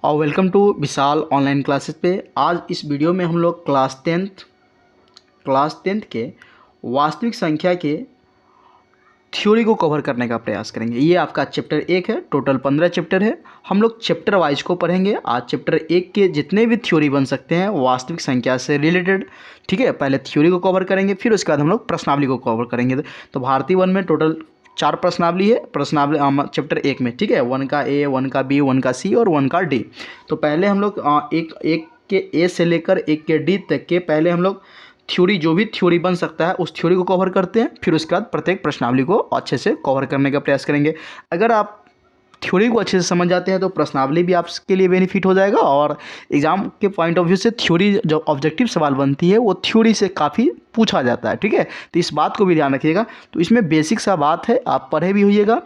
और welcome to Vishal online classes पे। आज इस वीडियो में हम लोग क्लास टेंथ के वास्तविक संख्या के थ्योरी को कवर करने का प्रयास करेंगे। ये आपका चैप्टर 1 है, टोटल 15 चैप्टर है। हम लोग चैप्टर वाइज को पढ़ेंगे। आज चैप्टर 1 के जितने भी थ्योरी बन सकते हैं वास्तविक संख्या से रिलेटेड, ठीक है, पहले थ्योरी को कवर करेंगे, फिर उसके बाद हम लोग प्रश्नावली को कवर करेंगे। तो भारतीय वन में टोटल 4 प्रश्नावली है, प्रश्नावली चैप्टर 1 में, ठीक है। 1 का ए, 1 का बी, 1 का सी और 1 का डी। तो पहले हम लोग एक के ए से लेकर 1 के डी तक के पहले हम लोग थ्योरी, जो भी थ्योरी बन सकता है उस थ्योरी को कवर करते हैं। फिर उसके बाद प्रत्येक प्रश्नावली को अच्छे से कवर करने का प्रयास करेंगे। अगर आप थ्योरी को अच्छे से समझ जाते हैं तो प्रश्नावली भी आपके लिए बेनिफिट हो जाएगा, और एग्जाम के पॉइंट ऑफ व्यू से थ्योरी जो ऑब्जेक्टिव सवाल बनती है वो थ्योरी से काफ़ी पूछा जाता है, ठीक है। तो इस बात को भी ध्यान रखिएगा। तो इसमें बेसिक सा बात है, आप पढ़े भी होइएगा,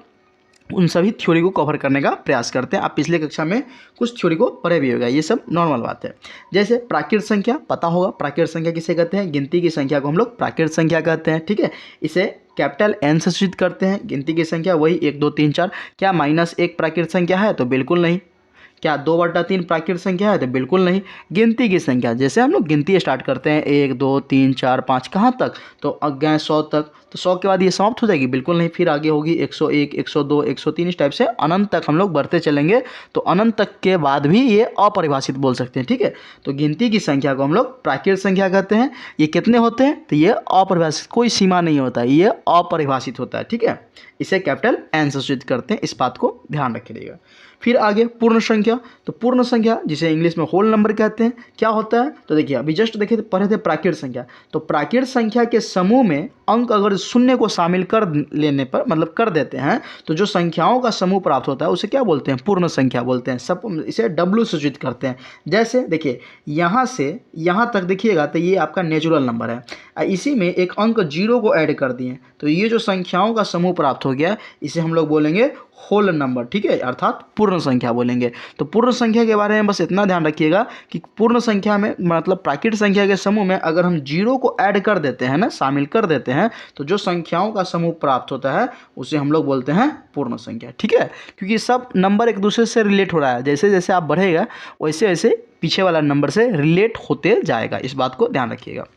उन सभी थ्योरी को कवर करने का प्रयास करते हैं। आप पिछले कक्षा में कुछ थ्योरी को पढ़े भी होगा, ये सब नॉर्मल बात है। जैसे प्राकृत संख्या पता होगा, प्राकृत संख्या किसे कहते हैं? गिनती की संख्या को हम लोग प्राकृत संख्या कहते हैं, ठीक है। इसे कैपिटल एन से सूचित करते हैं। गिनती की संख्या वही 1 2 3 4। क्या -1 प्राकृत संख्या है? तो बिल्कुल नहीं। क्या 2/3 प्राकृत संख्या है? तो बिल्कुल नहीं। गिनती की संख्या, जैसे हम लोग गिनती स्टार्ट करते हैं 1 2 3 4 5, कहाँ तक? तो अज्ञात 100 तक। तो 100 के बाद ये समाप्त हो जाएगी? बिल्कुल नहीं। फिर आगे होगी 101 102 103, इस टाइप से अनंत तक हम लोग बढ़ते चलेंगे। तो अनंत तक के बाद भी ये अपरिभाषित बोल सकते हैं, ठीक है। तो गिनती की संख्या को हम लोग प्राकृत संख्या कहते हैं। ये कितने होते हैं? तो ये अपरिभाषित, कोई सीमा नहीं होता है, ये अपरिभाषित होता है, ठीक है। इसे कैपिटल एन से सूचित करते हैं, इस बात को ध्यान रखिएगा। फिर आगे पूर्ण संख्या। तो पूर्ण संख्या जिसे इंग्लिश में होल नंबर कहते हैं, क्या होता है? तो देखिए, अभी जस्ट देखिए पढ़े थे प्राकृत संख्या। तो प्राकृत संख्या के समूह में अंक अगर शून्य को शामिल कर लेने पर, मतलब कर देते हैं, तो जो संख्याओं का समूह प्राप्त होता है उसे क्या बोलते हैं? पूर्ण संख्या बोलते हैं। सब इसे डब्ल्यू सूचित करते हैं। जैसे देखिए, यहाँ से यहाँ तक देखिएगा तो ये आपका नेचुरल नंबर है। इसी में एक अंक 0 को ऐड कर दिए, तो ये जो संख्याओं का समूह प्राप्त हो गया, इसे हम लोग बोलेंगे होल नंबर, ठीक है, अर्थात पूर्ण संख्या बोलेंगे। तो पूर्ण संख्या के बारे में बस इतना ध्यान रखिएगा कि पूर्ण संख्या में, मतलब प्राकृत संख्या के समूह में अगर हम 0 को ऐड कर देते हैं ना, शामिल कर देते हैं, तो जो संख्याओं का समूह प्राप्त होता है उसे हम लोग बोलते हैं पूर्ण संख्या, ठीक है। क्योंकि सब नंबर एक दूसरे से रिलेट हो रहा है, जैसे जैसे आप बढ़ेगा वैसे वैसे पीछे वाला नंबर से रिलेट होते जाएगा, इस बात को ध्यान रखिएगा।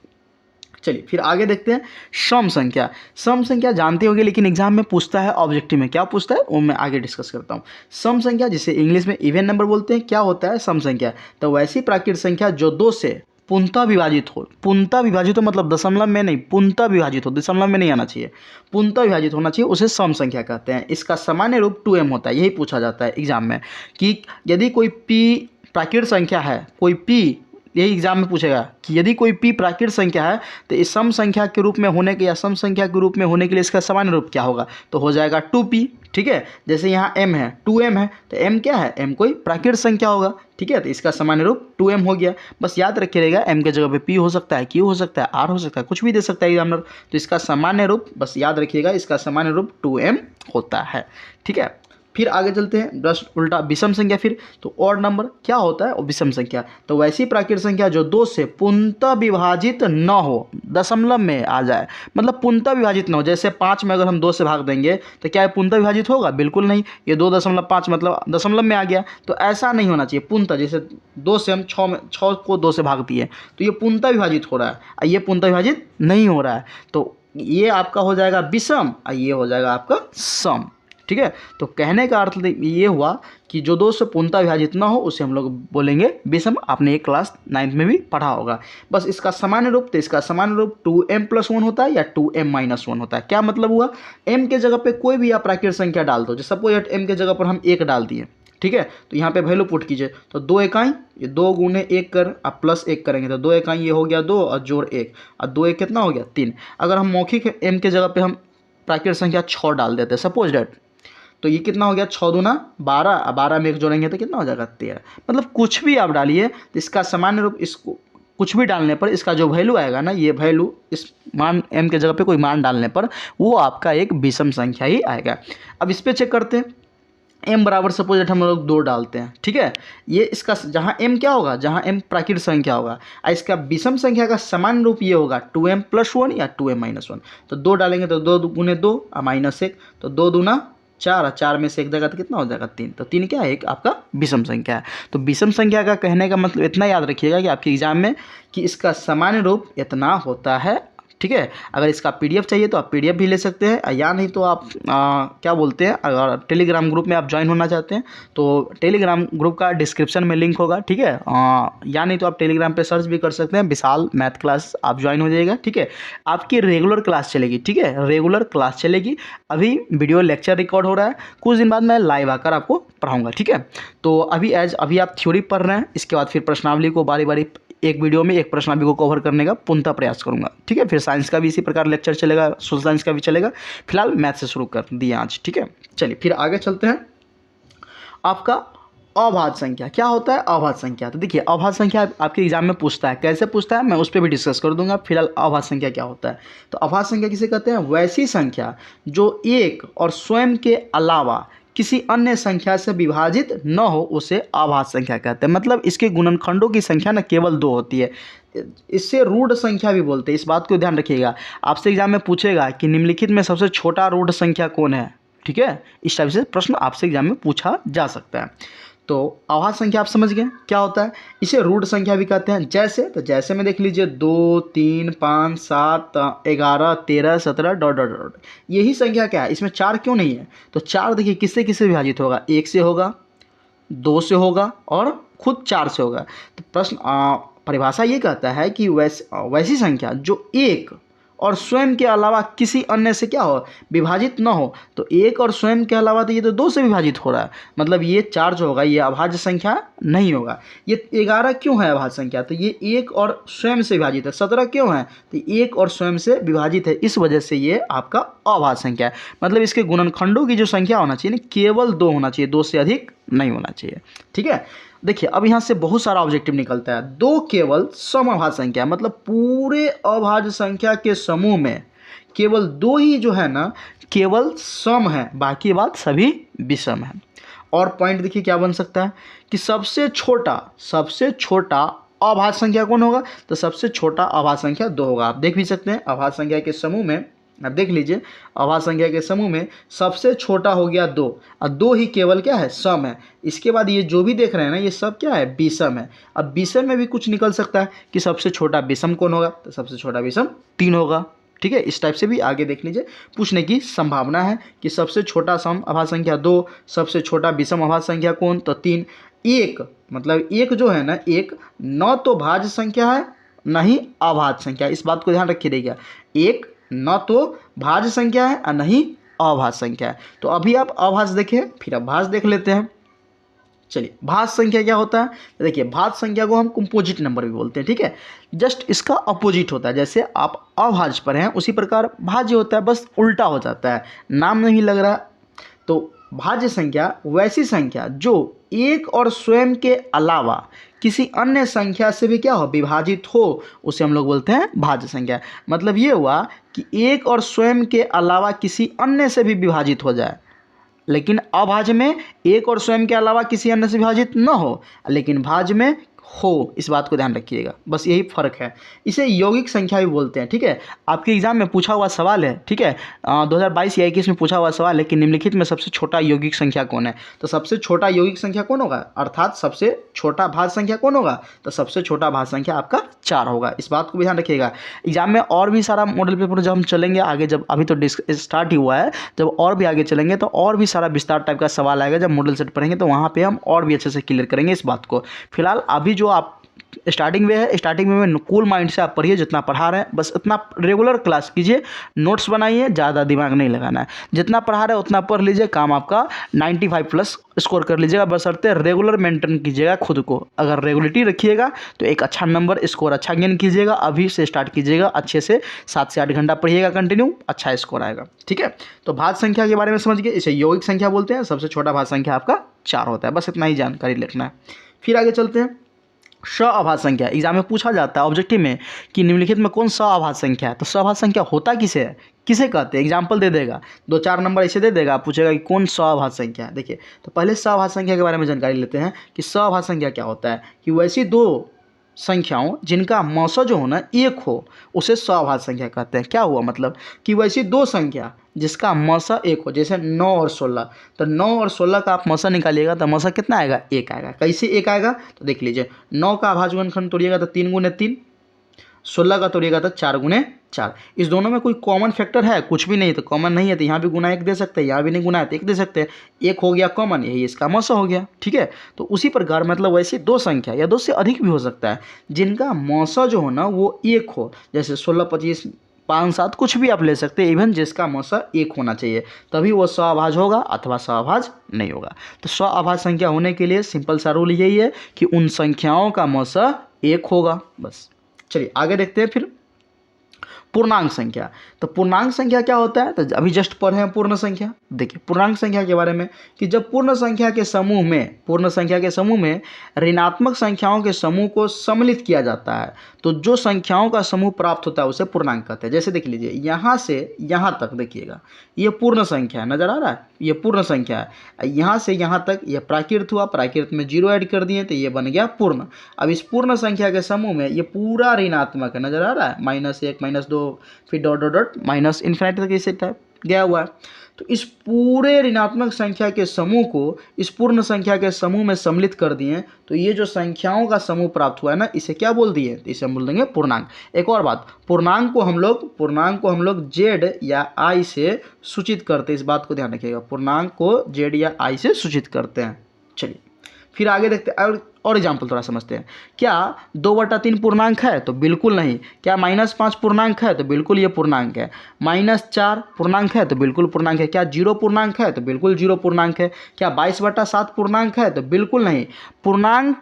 चलिए फिर आगे देखते हैं सम संख्या। सम संख्या जानते होंगे, लेकिन एग्जाम में पूछता है, ऑब्जेक्टिव में क्या पूछता है वो मैं आगे डिस्कस करता हूँ। सम संख्या जिसे इंग्लिश में इवन नंबर बोलते हैं, क्या होता है सम संख्या? तो वैसी प्राकृत संख्या जो 2 से पूर्णतः विभाजित हो। पूर्णतः विभाजित हो मतलब दशमलव में नहीं, पूर्णतः विभाजित हो, दशमलव में नहीं आना चाहिए, पूर्णतः विभाजित होना चाहिए, उसे सम संख्या कहते हैं। इसका सामान्य रूप 2m होता है। यही पूछा जाता है एग्जाम में कि यदि कोई p प्राकृत संख्या है, कोई p, यही एग्जाम में पूछेगा कि यदि कोई p प्राकृत संख्या है तो इस सम संख्या के रूप में होने के या सम संख्या के रूप में होने के लिए इसका सामान्य रूप क्या होगा? तो हो जाएगा 2p, ठीक है। जैसे यहाँ m है, 2m है, तो m क्या है? m कोई प्राकृत संख्या होगा, ठीक है। तो इसका सामान्य रूप 2m हो गया। बस याद रखिएगा, m के जगह पे p हो सकता है, q हो सकता है, r हो सकता है, कुछ भी दे सकता है एग्जामिनर। तो इसका सामान्य रूप बस याद रखिएगा, इसका सामान्य रूप 2m होता है, ठीक है। फिर आगे चलते हैं, जस्ट उल्टा विषम संख्या। फिर तो ऑड नंबर क्या होता है? और विषम संख्या तो वैसी प्राकृत संख्या जो 2 से पूर्णतः विभाजित न हो, दशमलव में आ जाए, मतलब पूर्णतः विभाजित न हो। जैसे 5 में अगर हम 2 से भाग देंगे तो क्या पूर्णतः विभाजित होगा? बिल्कुल नहीं। ये 2.5 मतलब दशमलव में आ गया, तो ऐसा नहीं होना चाहिए पूर्णतः। जैसे 2 से हम 6 को 2 से भाग दिए तो ये पूर्णतः विभाजित हो रहा है, और ये पूर्णतः विभाजित नहीं हो रहा है, तो ये आपका हो जाएगा विषम और ये हो जाएगा आपका सम, ठीक है। तो कहने का अर्थ ये हुआ कि जो 2 से पूर्णतः विभाजित ना हो उसे हम लोग बोलेंगे विषम। आपने ये क्लास 9th में भी पढ़ा होगा। बस इसका सामान्य रूप, तो इसका सामान्य रूप 2m+1 होता है या 2m-1 होता है। क्या मतलब हुआ? m के जगह पे कोई भी आप प्राकृत संख्या डाल दो। जैसे सपोज m के जगह पर हम 1 डाल दिए, ठीक है, तो यहाँ पे वैल्यू पुट कीजिए, तो 2 इकाई, ये 2 गुने 1 कर, आप +1 करेंगे तो 2 इकाई ये हो गया 2 और जोड़ 1, और 2 1 कितना हो गया 3। अगर हम मौखिक m के जगह पे हम प्राकृत संख्या 6 डाल देते हैं सपोज डैट, तो ये कितना हो गया 6 दूना 12, 12 में 1 जोड़ेंगे तो कितना हो जाएगा 13। मतलब कुछ भी आप डालिए तो इसका सामान्य रूप, इसको कुछ भी डालने पर इसका जो वैल्यू आएगा ना, ये वैल्यू इस मान m के जगह पे कोई मान डालने पर वो आपका एक विषम संख्या ही आएगा। अब इस पर चेक करते हैं, m बराबर सपोज हम लोग 2 डालते हैं, ठीक है। ये इसका जहाँ m क्या होगा, जहाँ m प्राकृत संख्या होगा, और इसका विषम संख्या का सामान्य रूप ये होगा 2m+1 या 2m-1। तो 2 डालेंगे तो 2 गुने 2 और -1, तो 2 दूना 4, 4 में से एक जगह तो कितना हो जाएगा 3, तो 3 क्या है, एक आपका विषम संख्या है। तो विषम संख्या का कहने का मतलब इतना याद रखिएगा कि आपके एग्जाम में कि इसका सामान्य रूप इतना होता है, ठीक है। अगर इसका पीडीएफ चाहिए तो आप पीडीएफ भी ले सकते हैं, या नहीं तो आप क्या बोलते हैं, अगर टेलीग्राम ग्रुप में आप ज्वाइन होना चाहते हैं तो टेलीग्राम ग्रुप का डिस्क्रिप्शन में लिंक होगा, ठीक है। या नहीं तो आप टेलीग्राम पे सर्च भी कर सकते हैं, विशाल मैथ क्लास, आप ज्वाइन हो जाइएगा, ठीक है। आपकी रेगुलर क्लास चलेगी, ठीक है, रेगुलर क्लास चलेगी। अभी वीडियो लेक्चर रिकॉर्ड हो रहा है, कुछ दिन बाद मैं लाइव आकर आपको पढ़ाऊँगा, ठीक है। तो अभी आप थ्योरी पढ़ रहे हैं, इसके बाद फिर प्रश्नावली को बारी बारी एक वीडियो में एक प्रश्नावली को कवर करने का पूर्णतः प्रयास करूंगा, ठीक है। फिर साइंस का भी इसी प्रकार लेक्चर चलेगा, सोशल साइंस का भी चलेगा। फिलहाल मैथ से शुरू कर दिए आज, ठीक है। चलिए फिर आगे चलते हैं। आपका अभाज्य संख्या क्या होता है? अभाज्य संख्या, तो देखिए अभाज्य संख्या आपके एग्जाम में पूछता है, कैसे पूछता है मैं उस पर भी डिस्कस कर दूंगा। फिलहाल अभाज्य संख्या क्या होता है, तो अभाज्य संख्या किसे कहते हैं? वैसी संख्या जो एक और स्वयं के अलावा किसी अन्य संख्या से विभाजित न हो उसे अभाज्य संख्या कहते हैं। मतलब इसके गुणनखंडों की संख्या न केवल 2 होती है, इससे रूढ़ संख्या भी बोलते हैं। इस बात को ध्यान रखिएगा, आपसे एग्जाम में पूछेगा कि निम्नलिखित में सबसे छोटा रूढ़ संख्या कौन है, ठीक है। इस टाइप से प्रश्न आपसे एग्जाम में पूछा जा सकता है। तो अभाज्य संख्या आप समझ गए क्या होता है, इसे रूढ़ संख्या भी कहते हैं। जैसे तो जैसे में देख लीजिए 2, 3, 5, 7, 11, 13, 17 डॉट डॉट डॉट, यही संख्या क्या है, इसमें 4 क्यों नहीं है? तो 4 देखिए किससे किससे विभाजित होगा, 1 से होगा, 2 से होगा और खुद 4 से होगा। तो प्रश्न परिभाषा ये कहता है कि वैसी संख्या जो एक और स्वयं के अलावा किसी अन्य से क्या हो, विभाजित न हो। तो एक और स्वयं के अलावा तो ये तो 2 से विभाजित हो रहा है, मतलब ये 4 जो होगा ये अभाज्य संख्या नहीं होगा। ये 11 क्यों है अभाज्य संख्या, तो ये एक और स्वयं से विभाजित है। 17 क्यों है, तो एक और स्वयं से विभाजित है, इस वजह से ये आपका अभाज्य संख्या है। मतलब इसके गुणनखंडों की जो संख्या होना चाहिए ना केवल 2 होना चाहिए, 2 से अधिक नहीं होना चाहिए, ठीक है। देखिए अब यहाँ से बहुत सारा ऑब्जेक्टिव निकलता है। 2 केवल समअभाज्य संख्या, मतलब पूरे अभाज्य संख्या के समूह में केवल 2 ही जो है ना केवल सम है, बाकी बात सभी विषम है। और पॉइंट देखिए क्या बन सकता है कि सबसे छोटा अभाज्य संख्या कौन होगा, तो सबसे छोटा अभाज्य संख्या 2 होगा। आप देख भी सकते हैं अभाज्य संख्या के समूह में, अब देख लीजिए अभाज्य संख्या के समूह में सबसे छोटा हो गया 2, और 2 ही केवल क्या है, सम है। इसके बाद ये जो भी देख रहे हैं ना ये सब क्या है, विषम है। अब विषम में भी कुछ निकल सकता है कि सबसे छोटा विषम कौन होगा, तो सबसे छोटा विषम 3 होगा, ठीक है। इस टाइप से भी आगे देख लीजिए पूछने की संभावना है कि सबसे छोटा सम अभाज्य संख्या 2, सबसे छोटा विषम अभाज्य संख्या कौन, तो 3। एक मतलब एक जो है ना, एक न तो भाज्य संख्या है न ही अभाज्य संख्या, इस बात को ध्यान रखिएगा। एक न तो भाज्य संख्या है और न ही अभाज्य संख्या है। तो अभी आप अभाज्य देखें, फिर अभाज्य देख लेते हैं। चलिए भाज्य संख्या क्या होता है, तो देखिए भाज्य संख्या को हम कंपोजिट नंबर भी बोलते हैं, ठीक है। जस्ट इसका अपोजिट होता है, जैसे आप अभाज्य पर हैं उसी प्रकार भाज्य होता है, बस उल्टा हो जाता है, नाम नहीं लग रहा। तो भाज्य संख्या वैसी संख्या जो एक और स्वयं के अलावा किसी अन्य संख्या से भी क्या हो, विभाजित हो, उसे हम लोग बोलते हैं भाज्य संख्या। मतलब ये हुआ कि एक और स्वयं के अलावा किसी अन्य से भी विभाजित हो जाए, लेकिन अभाज्य में एक और स्वयं के अलावा किसी अन्य से विभाजित न हो, लेकिन भाज्य में हो। इस बात को ध्यान रखिएगा, बस यही फर्क है। इसे यौगिक संख्या भी बोलते हैं, ठीक है। आपके एग्जाम में पूछा हुआ सवाल है, ठीक है, 2022 या 21 में पूछा हुआ सवाल है कि निम्नलिखित में सबसे छोटा यौगिक संख्या कौन है। तो सबसे छोटा यौगिक संख्या कौन होगा, अर्थात सबसे छोटा भाज्य संख्या कौन होगा, तो सबसे छोटा भाज्य संख्या आपका 4 होगा। इस बात को भी ध्यान रखिएगा। एग्जाम में और भी सारा मॉडल पेपर जब हम चलेंगे आगे, जब अभी तो स्टार्ट ही हुआ है, जब और भी आगे चलेंगे तो और भी सारा विस्तार टाइप का सवाल आएगा। जब मॉडल सेट पढ़ेंगे तो वहाँ पे हम और भी अच्छे से क्लियर करेंगे इस बात को। फिलहाल अभी जो आप स्टार्टिंग में है, स्टार्टिंग में कूल माइंड से आप पढ़िए, जितना पढ़ा रहे हैं बस उतना रेगुलर क्लास कीजिए, नोट्स बनाइए, ज़्यादा दिमाग नहीं लगाना है। जितना पढ़ा रहे हैं उतना पढ़ लीजिए, काम आपका 95 प्लस स्कोर कर लीजिएगा, बशर्ते रेगुलर मेंटेन कीजिएगा खुद को। अगर रेगुलरिटी रखिएगा तो एक अच्छा नंबर स्कोर अच्छा गेन कीजिएगा। अभी से स्टार्ट कीजिएगा, अच्छे से 7 से 8 घंटा पढ़िएगा कंटिन्यू, अच्छा स्कोर आएगा, ठीक है। तो भाज्य संख्या के बारे में समझ गए, इसे यौगिक संख्या बोलते हैं। सबसे छोटा भाज्य संख्या आपका 4 होता है, बस इतना ही जानकारी लिखना है। फिर आगे चलते हैं। सअभाज्य संख्या एग्जाम में पूछा जाता है ऑब्जेक्टिव में कि निम्नलिखित में कौन सअभाज्य संख्या है। तो सअभाज्य संख्या होता किसे है, किसे कहते हैं, एग्जाम्पल दे देगा, 2-4 नंबर ऐसे दे देगा, पूछेगा कि कौन सअभाज्य संख्या है। देखिए तो पहले सअभाज्य संख्या के बारे में जानकारी लेते हैं कि सअभाज्य संख्या क्या होता है। कि वैसी दो संख्याओं जिनका मौसा जो हो ना एक हो उसे स्वाभाज्य संख्या कहते हैं। क्या हुआ मतलब कि वैसी दो संख्या जिसका मौसा एक हो, जैसे 9 और 16, तो 9 और 16 का आप मौसा निकालिएगा तो मौसा कितना आएगा? एक आएगा। कैसे एक आएगा? तो देख लीजिए, 9 का अभाज्य गुणनखंड तोड़िएगा तो 3 गुने 3, 16 का तोड़िएगा तो 4 गुने 4। इस दोनों में कोई कॉमन फैक्टर है? कुछ भी नहीं, तो कॉमन नहीं है तो यहाँ भी गुना एक दे सकते हैं, यहाँ भी नहीं गुना है तो एक दे सकते हैं। एक हो गया कॉमन, यही इसका मौसा हो गया। ठीक है, तो उसी प्रकार मतलब वैसे दो संख्या या दो से अधिक भी हो सकता है जिनका मौसा जो हो ना वो एक हो, जैसे 16, 25, 5, 7 कुछ भी आप ले सकते हैं, इवन जिसका मौसा एक होना चाहिए, तभी वो स्वाभाज्य होगा अथवा स्वाभाज्य नहीं होगा। तो स्वाभाज्य संख्या होने के लिए सिंपल सा रूल यही है कि उन संख्याओं का मौसा एक होगा, बस। चलिए आगे देखते हैं फिर पूर्णांक संख्या। तो पूर्णांक संख्या क्या होता है? तो अभी जस्ट पढ़े हैं पूर्ण संख्या। देखिए पूर्णांक संख्या के बारे में कि जब पूर्ण संख्या के समूह में ऋणात्मक संख्याओं के समूह को सम्मिलित किया जाता है तो जो संख्याओं का समूह प्राप्त होता है उसे पूर्णांक कहते हैं। जैसे देख लीजिए, यहाँ से यहाँ तक देखिएगा, ये पूर्ण संख्या है, नजर आ रहा है, ये पूर्ण संख्या है। यहाँ से यहाँ तक ये प्राकृत हुआ, प्राकृत में 0 ऐड कर दिए तो ये बन गया पूर्ण। अब इस पूर्ण संख्या के समूह में ये पूरा ऋणात्मक है, नजर आ रहा है, -1, -2, फिर dot dot dot minus infinity तक इसे टाइप गया हुआ है। तो इस पूरे ऋणात्मक संख्या के समूह को इस पूर्ण संख्या के समूह में सम्मिलित कर दिए तो ये जो संख्याओं का समूह प्राप्त हुआ है ना, इसे क्या बोल दिए? तो इसे हम बोल देंगे पूर्णांक। एक और बात, पूर्णांक को हम लोग जेड या आई से सूचित करते हैं, इस बात को ध्यान रखिएगा, पूर्णांक को जेड या आई से सूचित करते हैं। चलिए फिर आगे देखते हैं और एग्जाम्पल थोड़ा समझते हैं। क्या 2/3 पूर्णांक है? तो बिल्कुल नहीं। क्या -5 पूर्णांक है? तो बिल्कुल ये पूर्णांक है। -4 पूर्णांक है? तो बिल्कुल पूर्णांक है। क्या 0 पूर्णांक है? तो बिल्कुल 0 पूर्णांक है। क्या 22/7 पूर्णांक है? तो बिल्कुल नहीं। पूर्णांक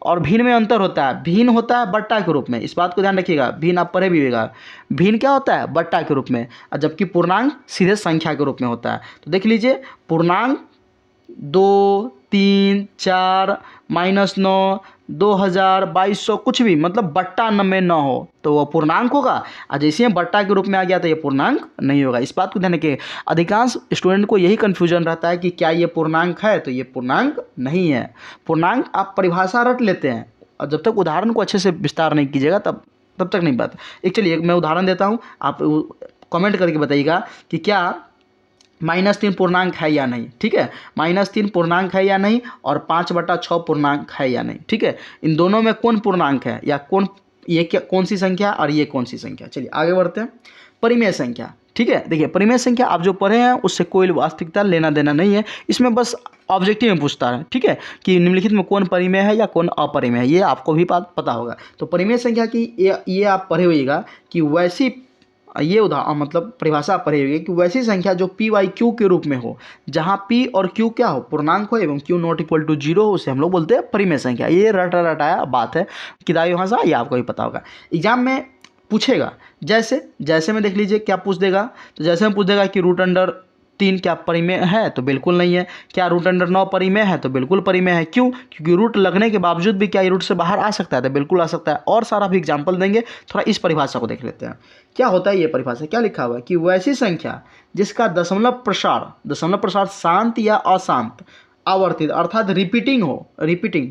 और भिन्न में अंतर होता है। भिन्न होता है बट्टा के रूप में, इस बात को ध्यान रखिएगा, भिन्न आप पढ़े भी होगा। भिन्न क्या होता है? बट्टा के रूप में, जबकि पूर्णांक सीधे संख्या के रूप में होता है। तो देख लीजिए, पूर्णांक 2, 3, 4, -9, 2000, 2200 कुछ भी मतलब बट्टा में न हो तो वो पूर्णांक होगा, और जैसे ही बट्टा के रूप में आ गया तो ये पूर्णांक नहीं होगा। इस बात को ध्यान रखिए, अधिकांश स्टूडेंट को यही कन्फ्यूजन रहता है कि क्या ये पूर्णांक है? तो ये पूर्णांक नहीं है। पूर्णांक आप परिभाषा रट लेते हैं और जब तक उदाहरण को अच्छे से विस्तार नहीं कीजिएगा तब तक नहीं बात। एक चलिए मैं उदाहरण देता हूँ, आप कमेंट करके बताइएगा कि क्या -3 पूर्णांक है या नहीं। ठीक है, -3 पूर्णांक है या नहीं और 5/6 पूर्णांक है या नहीं। ठीक है, इन दोनों में कौन पूर्णांक है या कौन सी संख्या और ये कौन सी संख्या। चलिए आगे बढ़ते हैं। परिमेय संख्या। ठीक है, देखिए परिमेय संख्या आप जो पढ़े हैं उससे कोई वास्तविकता लेना देना नहीं है, इसमें बस ऑब्जेक्टिव में पूछता है। ठीक है, कि निम्नलिखित में कौन परिमेय है या कौन अपरिमेय है, ये आपको भी पता होगा। तो परिमेय संख्या की ये आप पढ़े होइएगा कि वैसी ये मतलब परिभाषा पढ़ी हुई है कि वैसी संख्या जो p/q के रूप में हो, जहाँ p और q क्या हो? पूर्णांक हो एवं q ≠ 0 हो, उसे हम लोग बोलते हैं परिमेय संख्या। ये रटाया बात है, किताबी भाषा, ये आपको भी पता होगा। एग्जाम में पूछेगा जैसे में देख लीजिए क्या पूछ देगा। तो जैसे में पूछ देगा कि √3 क्या परिमेय है? तो बिल्कुल नहीं है। क्या √9 परिमेय है? तो बिल्कुल परिमेय है। क्यों? क्योंकि रूट लगने के बावजूद भी क्या ये रूट से बाहर आ सकता है? तो बिल्कुल आ सकता है। और सारा भी एग्जाम्पल देंगे, थोड़ा इस परिभाषा को देख लेते हैं। क्या होता है ये परिभाषा? क्या लिखा हुआ है कि वैसी संख्या जिसका दशमलव प्रसार शांत या अशांत आवर्तित अर्थात रिपीटिंग,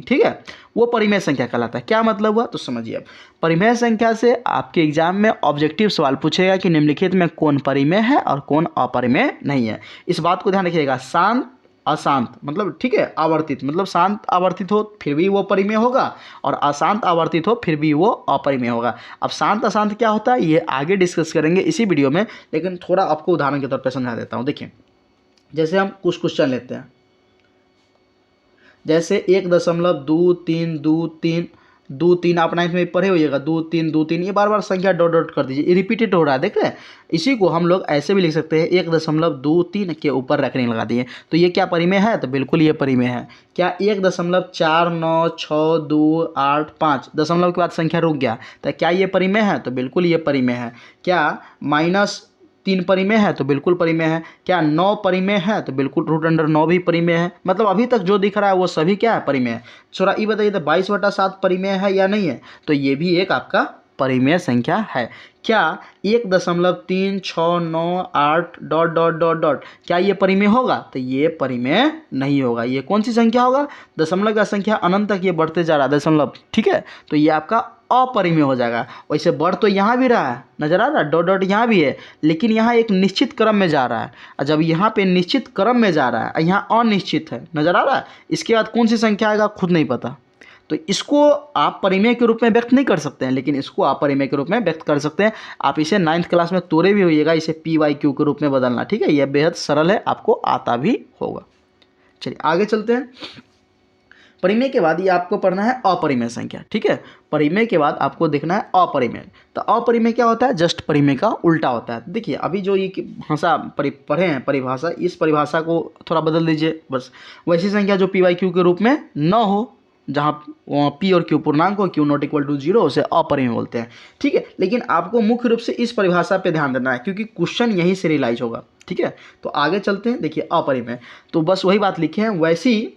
ठीक है, वो परिमेय संख्या कहलाता है। क्या मतलब हुआ? तो समझिए, अब परिमेय संख्या से आपके एग्जाम में ऑब्जेक्टिव सवाल पूछेगा कि निम्नलिखित में कौन परिमेय है और कौन अपरिमेय नहीं है। इस बात को ध्यान रखिएगा। शांत अशांत मतलब, ठीक है, आवर्तित मतलब शांत आवर्तित हो फिर भी वो परिमेय होगा और अशांत आवर्तित हो फिर भी वो अपरिमेय होगा। अब शांत अशांत क्या होता है ये आगे डिस्कस करेंगे इसी वीडियो में, लेकिन थोड़ा आपको उदाहरण के तौर पर समझा देता हूँ। देखिए, जैसे हम कुछ क्वेश्चन लेते हैं, जैसे 1.2323 आप 9th में पढ़े होइएगा, 2 3 ये बार बार संख्या डॉट कर दीजिए, ये रिपीटेड हो रहा है, देख रहे हैं। इसी को हम लोग ऐसे भी लिख सकते हैं, 1.23 के ऊपर रखने लगा दिए, तो ये क्या परिमेय है? तो बिल्कुल ये परिमेय है। क्या 1.496285 दशमलव के बाद संख्या रुक गया, तो क्या ये परिमेय है? तो बिल्कुल ये परिमेय है। क्या -3 परिमेय है? तो बिल्कुल परिमेय है। क्या 9 परिमेय है? तो बिल्कुल √9 भी परिमेय है। मतलब अभी तक जो दिख रहा है वो सभी क्या है? परिमेय है। थोड़ा ये बताइए, तो 22/7 परिमेय है या नहीं है? तो ये भी एक आपका परिमेय संख्या है। क्या 1.369 डॉट डॉट डॉट डॉट क्या ये परिमेय होगा? तो ये परिमेय नहीं होगा। ये कौन सी संख्या होगा? दशमलव का संख्या अनंत तक ये बढ़ते जा रहा है दशमलव, ठीक है, तो ये आपका अपरिमेय हो जाएगा। वैसे बढ़ तो यहाँ भी रहा है, नजर आ रहा है, डॉट डॉट यहाँ भी है, लेकिन यहाँ एक निश्चित क्रम में जा रहा है। और जब यहाँ पे निश्चित क्रम में जा रहा है, यहाँ अनिश्चित है, नजर आ रहा है, इसके बाद कौन सी संख्या आएगा खुद नहीं पता। तो इसको आप परिमेय के रूप में व्यक्त नहीं कर सकते हैं, लेकिन इसको आप परिमेय के रूप में व्यक्त कर सकते हैं। आप इसे 9th क्लास में तोड़े भी होइएगा, इसे PYQ के रूप में बदलना, ठीक है, यह बेहद सरल है, आपको आता भी होगा। चलिए आगे चलते हैं। परिमेय के बाद ये आपको पढ़ना है अपरिमेय संख्या, ठीक है। परिमेय के बाद आपको देखना है अपरिमेय। तो अपरिमेय क्या होता है? जस्ट परिमेय का उल्टा होता है। देखिए अभी जो ये भाषा पढ़े हैं परिभाषा, इस परिभाषा को थोड़ा बदल दीजिए बस। वैसी संख्या जो PYQ के रूप में न हो, जहाँ P और Q पूर्णांक हो, Q नॉट इक्वल टू 0, उसे अपरिमेय बोलते हैं, ठीक है। लेकिन आपको मुख्य रूप से इस परिभाषा पे ध्यान देना है, क्योंकि क्वेश्चन यहीं से रियलाइज होगा, ठीक है। तो आगे चलते हैं। देखिए अपरिमेय, तो बस वही बात लिखे हैं, वैसी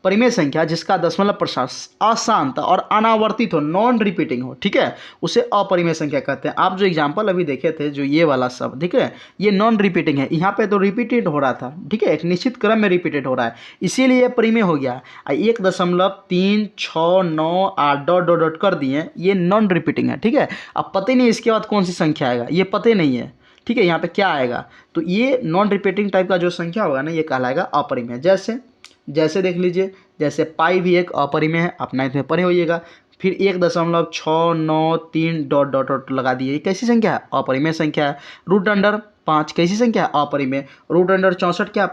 परिमेय संख्या जिसका दशमलव प्रसार अशांत और अनावर्तित हो, नॉन रिपीटिंग हो, ठीक है, उसे अपरिमेय संख्या कहते हैं। आप जो एग्जांपल अभी देखे थे, जो ये वाला सब, ठीक है, ये नॉन रिपीटिंग है, यहाँ पे तो रिपीटेड हो रहा था, ठीक है, एक निश्चित क्रम में रिपीटेड हो रहा है, इसीलिए ये परिमेय हो गया। 1.369 डॉट डॉट डॉट कर दिए, ये नॉन रिपीटिंग है, ठीक है। अब पता ही नहीं इसके बाद कौन सी संख्या आएगा, ये पता ही नहीं है, ठीक है, यहाँ पे क्या आएगा। तो ये नॉन रिपीटिंग टाइप का जो संख्या होगा ना, ये कहलाएगा अपरिमेय। जैसे देख लीजिए, जैसे पाई भी एक अपरिमेय है, आप 9th में पढ़े होइएगा। फिर 1.693 डॉट डॉट डॉट लगा दिए, ये कैसी संख्या है? अपरिमेय संख्या है। √5 कैसी संख्या है? अपरिमेय। √64 क्या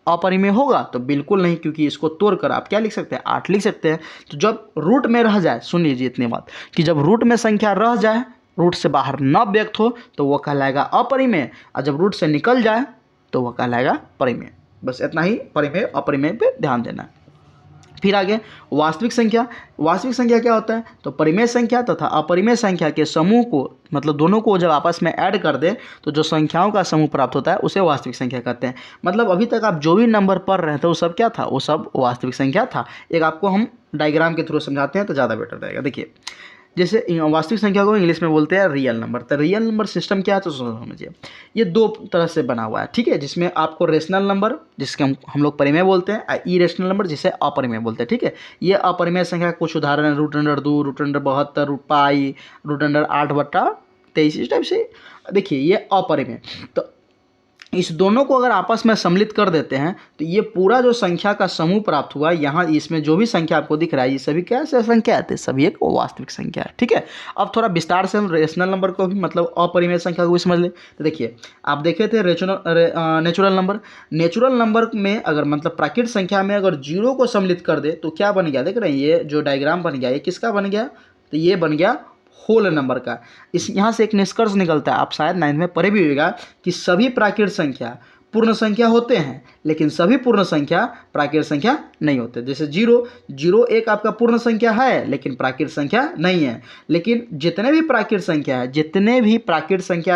अपरिमेय होगा? तो बिल्कुल नहीं, क्योंकि इसको तोड़कर आप क्या लिख सकते हैं? 8 लिख सकते हैं। तो जब रूट में रह जाए, सुन लीजिए इतनी बात, कि जब रूट में संख्या रह जाए, रूट से बाहर न व्यक्त हो, तो वह कहलाएगा अपरिमेय, और जब रूट से निकल जाए तो वह कहलाएगा परिमेय। बस इतना ही परिमेय अपरिमेय पे ध्यान देना है। फिर आगे वास्तविक संख्या। वास्तविक संख्या क्या होता है? तो परिमेय संख्या तथा अपरिमेय संख्या के समूह को, मतलब दोनों को जब आपस में ऐड कर दे तो जो संख्याओं का समूह प्राप्त होता है उसे वास्तविक संख्या कहते हैं। मतलब अभी तक आप जो भी नंबर पढ़ रहे थे वो सब क्या था? वो सब वास्तविक संख्या था। एक आपको हम डायग्राम के थ्रू समझाते हैं तो ज़्यादा बेटर रहेगा। देखिए, जैसे वास्तविक संख्या को इंग्लिश में बोलते हैं रियल नंबर। तो रियल नंबर सिस्टम क्या है तो समझिए, ये दो तरह से बना हुआ है, ठीक है, जिसमें आपको रेशनल नंबर, जिसके हम लोग परिमेय बोलते हैं, इरेशनल नंबर जिसे अपरिमेय बोलते हैं, ठीक है। ये अपरिमेय संख्या के कुछ उदाहरण है: √2, √72, पाई, √8/23, इस टाइप से। देखिए ये अपरिमेय। तो इस दोनों को अगर आपस में सम्मिलित कर देते हैं तो ये पूरा जो संख्या का समूह प्राप्त हुआ, यहाँ इसमें जो भी संख्या आपको दिख रहा है, ये सभी क्या संख्या आते हैं? सभी एक वास्तविक संख्या है, ठीक है। अब थोड़ा विस्तार से हम रेशनल नंबर को भी, मतलब अपरिमेय संख्या को भी समझ लें। तो देखिए, आप देखे थे नेचुरल नंबर। नेचुरल नंबर में अगर, मतलब प्राकृतिक संख्या में अगर 0 को सम्मिलित कर दे तो क्या बन गया? देख रहे हैं, ये जो डायग्राम बन गया, ये किसका बन गया? तो ये बन गया होल नंबर का। इस यहाँ से एक निष्कर्ष निकलता है, आप शायद 9th में पढ़े भी होगा, कि सभी प्राकृतिक संख्या पूर्ण संख्या होते हैं, लेकिन सभी पूर्ण संख्या प्राकृतिक संख्या नहीं होते। जैसे 0 एक आपका पूर्ण संख्या है लेकिन प्राकृतिक संख्या नहीं है। लेकिन जितने भी प्राकृतिक संख्या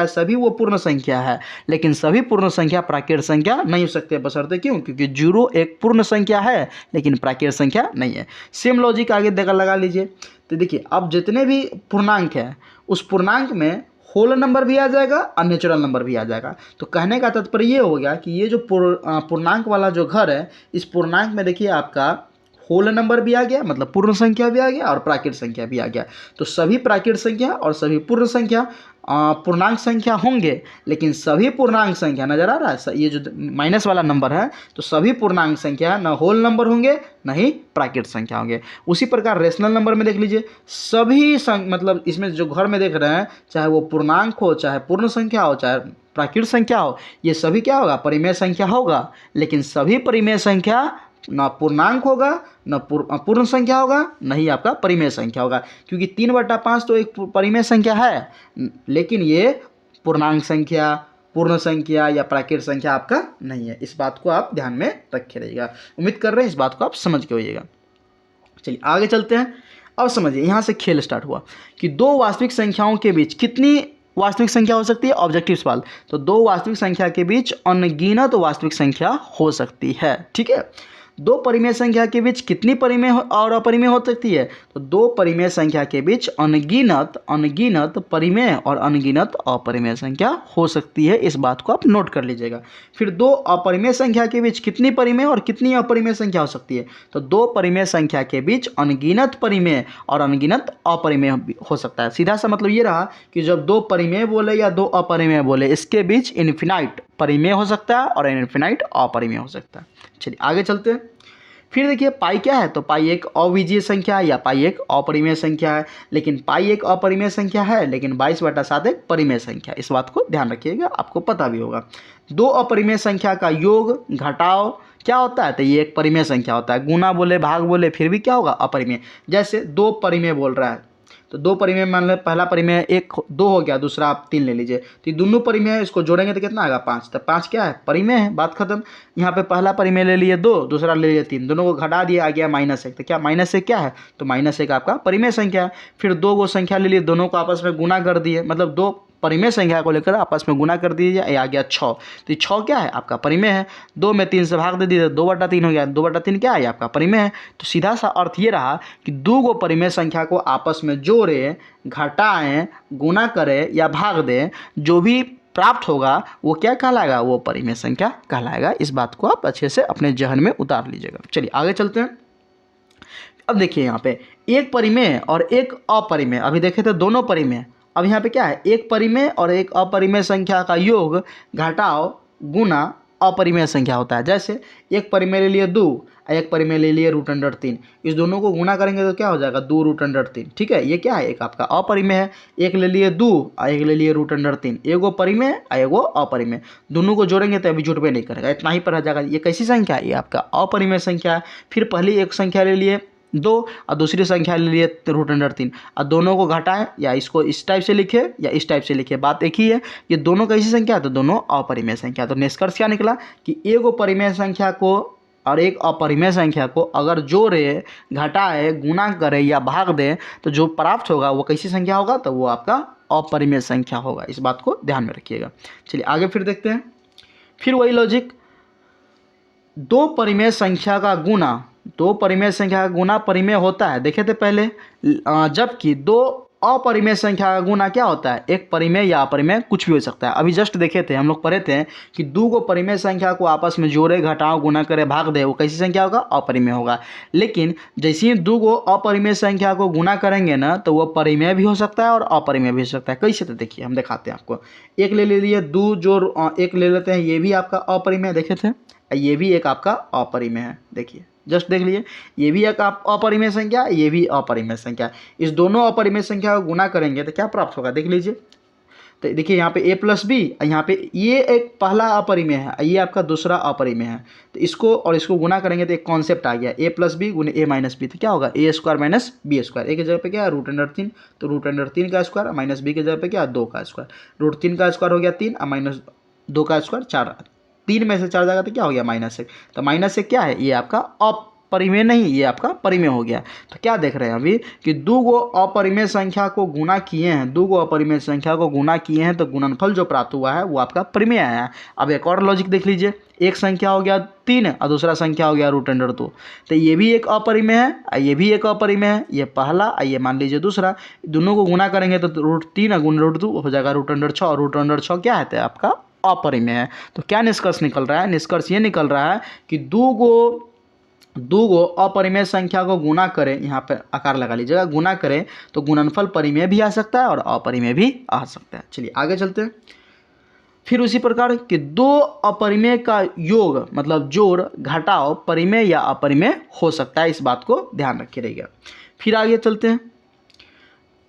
है सभी वो पूर्ण संख्या है, लेकिन सभी पूर्ण संख्या प्राकृतिक संख्या नहीं हो सकते। बशर्ते क्यों? क्योंकि 0 एक पूर्ण संख्या है लेकिन प्राकृतिक संख्या नहीं है। सेम लॉजिक आगे लगा लीजिए। तो देखिए, अब जितने भी पूर्णांक है उस पूर्णांक में होल नंबर भी आ जाएगा और नेचुरल नंबर भी आ जाएगा। तो कहने का तात्पर्य ये हो गया कि ये जो पूर्णांक वाला जो घर है, इस पूर्णांक में देखिए आपका होल नंबर भी आ गया, मतलब पूर्ण संख्या भी आ गया और प्राकृतिक संख्या भी आ गया। तो सभी प्राकृतिक संख्या और सभी पूर्ण संख्या पूर्णांक संख्या होंगे, लेकिन सभी पूर्णांक संख्या, नजर आ रहा है ये जो माइनस वाला नंबर है, तो सभी पूर्णांक संख्या न होल नंबर होंगे न ही प्राकृतिक संख्या होंगे। उसी प्रकार रेशनल नंबर में देख लीजिए, सभी मतलब इसमें जो घर में देख रहे हैं, चाहे वो पूर्णांक हो, चाहे पूर्ण संख्या हो, चाहे प्राकृतिक संख्या हो, ये सभी क्या होगा? परिमेय संख्या होगा। लेकिन सभी परिमेय संख्या ना पूर्णांक होगा, न पूर्ण संख्या होगा, न ही आपका परिमेय संख्या होगा, क्योंकि 3/5 तो एक परिमेय संख्या है, लेकिन ये पूर्णांक संख्या, पूर्ण संख्या या प्राकृतिक संख्या आपका नहीं है। इस बात को आप ध्यान में रखे रहिएगा। उम्मीद कर रहे हैं इस बात को आप समझ के होइएगा। चलिए आगे चलते हैं। अब समझिए, यहाँ से खेल स्टार्ट हुआ कि दो वास्तविक संख्याओं के बीच कितनी वास्तविक संख्या हो सकती है? ऑब्जेक्टिव सवाल। तो दो वास्तविक संख्या के बीच अनगिनत वास्तविक संख्या हो सकती है, ठीक है। दो परिमेय संख्या के बीच कितनी परिमेय और अपरिमेय हो सकती है? तो दो परिमेय संख्या के बीच अनगिनत परिमेय और अनगिनत अपरिमेय संख्या हो सकती है। इस बात को आप नोट कर लीजिएगा। फिर दो अपरिमेय संख्या के बीच कितनी परिमेय और कितनी अपरिमेय संख्या हो सकती है? तो दो परिमेय संख्या के बीच अनगिनत परिमेय और अनगिनत अपरिमेय हो सकता है। सीधा सा मतलब ये रहा कि जब दो परिमेय बोले या दो अपरिमेय बोले, इसके बीच इन्फिनाइट परिमेय हो सकता है और इन्फिनाइट अपरिमेय हो सकता है। चलिए आगे चलते हैं। फिर देखिए पाई क्या है? तो पाई एक अविजीय संख्या है या पाई एक अपरिमेय संख्या है। लेकिन पाई एक अपरिमेय संख्या है, लेकिन 22/7 एक परिमेय संख्या। इस बात को ध्यान रखिएगा, आपको पता भी होगा। दो अपरिमेय संख्या का योग घटाव क्या होता है? तो ये एक परिमेय संख्या होता है। गुना बोले भाग बोले फिर भी क्या होगा? अपरिमेय। जैसे दो परिमेय बोल रहा है, तो दो परिमेय मान लो, पहला परिमेय एक दो हो गया, दूसरा आप 3 ले लीजिए, तो ये दोनों परिमेय है, इसको जोड़ेंगे तो कितना आएगा? 5। तो 5 क्या है? परिमेय है, बात खत्म। यहाँ पे पहला परिमेय ले लिए 2, दूसरा ले लिए 3, दोनों को घटा दिया, आ गया -1। तो क्या -1 क्या है? तो -1 आपका परिमेय संख्या है। फिर दो वो संख्या ले लिए, दोनों को आपस में गुना कर दिए, मतलब दो परिमेय संख्या को लेकर आपस में गुना कर दीजिए, आ गया 6। तो 6 क्या है? आपका परिमेय है। 2 में 3 से भाग दे दिए, 2/3 हो गया। 2/3 क्या है? आपका परिमेय है। तो सीधा सा अर्थ ये रहा कि दो गो परिमेय संख्या को आपस में जोड़े, घटाएं, गुना करें या भाग दें, जो भी प्राप्त होगा वो क्या कहलाएगा? वो परिमेय संख्या कहलाएगा। इस बात को आप अच्छे से अपने जहन में उतार लीजिएगा। चलिए आगे चलते हैं। अब देखिए यहाँ पे एक परिमेय और एक अपरिमेय, अभी देखे थे दोनों परिमेय। अब यहाँ पे क्या है? एक परिमेय और एक अपरिमेय संख्या का योग घटाव गुना अपरिमेय संख्या होता है। जैसे एक परिमेय ले लिए 2 और एक परिमेय ले लिए √3। इस दोनों को गुना करेंगे तो क्या हो जाएगा? 2√3। ठीक है, ये क्या है? एक आपका अपरिमेय है। एक ले लिए 2 और एक ले लिए √3, एगो परिमेय और एगो अपरिमेय। दोनों को जोड़ेंगे तो अभी जुटबे नहीं करेगा, इतना ही पर रह जाएगा। ये कैसी संख्या है? ये आपका अपरिमेय संख्या है। फिर पहली एक संख्या ले लिए 2 और दूसरी संख्या ले लिए √3, और दोनों को घटाएं, या इसको इस टाइप से लिखे या इस टाइप से लिखे, बात एक ही है। ये दोनों कैसी संख्या है? तो दोनों अपरिमेय संख्या। तो निष्कर्ष क्या निकला कि एगो परिमेय संख्या को और एक अपरिमेय संख्या को अगर जोड़े, घटाए, गुना करे या भाग दें, तो जो प्राप्त होगा वो कैसी संख्या होगा? तो वो आपका अपरिमेय संख्या होगा। इस बात को ध्यान में रखिएगा। चलिए आगे फिर देखते हैं। फिर वही लॉजिक, दो परिमेय संख्या का गुना, दो परिमेय संख्या का गुना परिमेय होता है, देखे थे पहले। जबकि दो अपरिमेय संख्या का गुना क्या होता है? एक परिमेय या अपरिमेय कुछ भी हो सकता है। अभी जस्ट देखे थे, हम लोग पढ़े थे कि दो गो परिमेय संख्या को आपस में जोड़े, घटाओ, गुना करे, भाग दे, वो कैसी संख्या होगा? अपरिमेय होगा। लेकिन जैसे ही दो गो अपरिमेय संख्या को गुना करेंगे ना, तो वो परिमेय भी हो सकता है और अपरिमेय भी हो सकता है। कैसे? तो देखिए हम दिखाते हैं आपको। एक ले लिए 2 जो एक ले लेते हैं, ये भी आपका अपरिमेय देखे थे, ये भी एक आपका अपरिमेय है। देखिए जस्ट देख लीजिए, ये भी एक अपरिमेय संख्या, ये भी अपरिमेय संख्या। इस दोनों अपरिमेय संख्या को गुना करेंगे तो क्या प्राप्त होगा? देख लीजिए। तो देखिए यहाँ पे a+b, यहाँ पे ये एक पहला अपरिमेय है, ये आपका दूसरा अपरिमेय है। तो इसको और इसको गुना करेंगे तो एक कॉन्सेप्ट आ गया, a+b गुने a-b। तो क्या होगा? a² - b²। ए की जगह पे क्या है? √3, तो √3 का स्क्वायर माइनस b की जगह पे क्या है? 2 का स्क्वायर। √3 का स्क्वायर हो गया 3 और -2 का स्क्वायर 4। 3 में से 4 जाएगा तो क्या हो गया? -1। तो -1 क्या है? ये आपका अपरिमेय नहीं, ये आपका परिमेय हो गया। तो क्या देख रहे हैं अभी कि दो गो अपरिमेय संख्या को गुना किए हैं, दो गो अपरिमेय संख्या को गुना किए हैं, तो गुणनफल जो प्राप्त हुआ है वो आपका परिमेय आया है। अब एक और लॉजिक देख लीजिए, एक संख्या हो गया 3 और दूसरा संख्या हो गया √2। तो ये भी एक अपरिमेय है, ये भी एक अपरिमेय है। ये पहला, ये मान लीजिए दूसरा, दोनों को गुना करेंगे तो √3 गुण √2 हो जाएगा √6, और √6 क्या है? तो आपका अपरिमेय है। तो क्या निष्कर्ष निकल रहा है? निष्कर्ष ये निकल रहा है कि दो गो अपरिमेय संख्या को गुना करें, यहाँ पे आकार लगा लीजिएगा, गुना करें तो गुणनफल परिमेय भी आ सकता है और अपरिमेय भी आ सकता है। चलिए आगे चलते हैं। फिर उसी प्रकार कि दो अपरिमेय का योग मतलब जोड़, घटाव परिमेय या अपरिमेय हो सकता है। इस बात को ध्यान रखिए रहेगा। फिर आगे चलते हैं।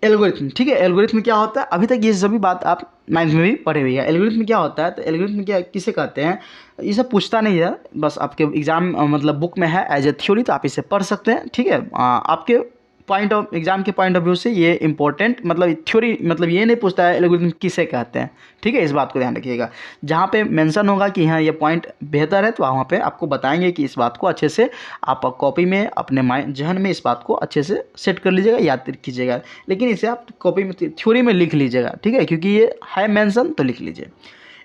एल्गोरिथम, ठीक है। एल्गोरिथम क्या होता है? अभी तक ये सभी बात आप 9th में भी पढ़े हुए हैं। एल्गोरिथम क्या होता है? तो एल्गोरिथम क्या किसे कहते हैं? ये सब पूछता नहीं है, बस आपके एग्जाम मतलब बुक में है एज ए थ्योरी, तो आप इसे पढ़ सकते हैं। ठीक है, आपके पॉइंट ऑफ एग्जाम के पॉइंट ऑफ व्यू से ये इंपॉर्टेंट, मतलब थ्योरी, मतलब ये नहीं पूछता है एल्गोरिथम किसे कहते हैं। ठीक है, इस बात को ध्यान रखिएगा। जहाँ पे मेंशन होगा कि हाँ ये पॉइंट बेहतर है, तो वहाँ पे आपको बताएंगे कि इस बात को अच्छे से आप कॉपी में अपने माइंड जहन में इस बात को अच्छे से सेट कर लीजिएगा, याद कीजिएगा। लेकिन इसे आप कॉपी में थ्योरी में लिख लीजिएगा, ठीक है, क्योंकि ये है मेंशन, तो लिख लीजिए।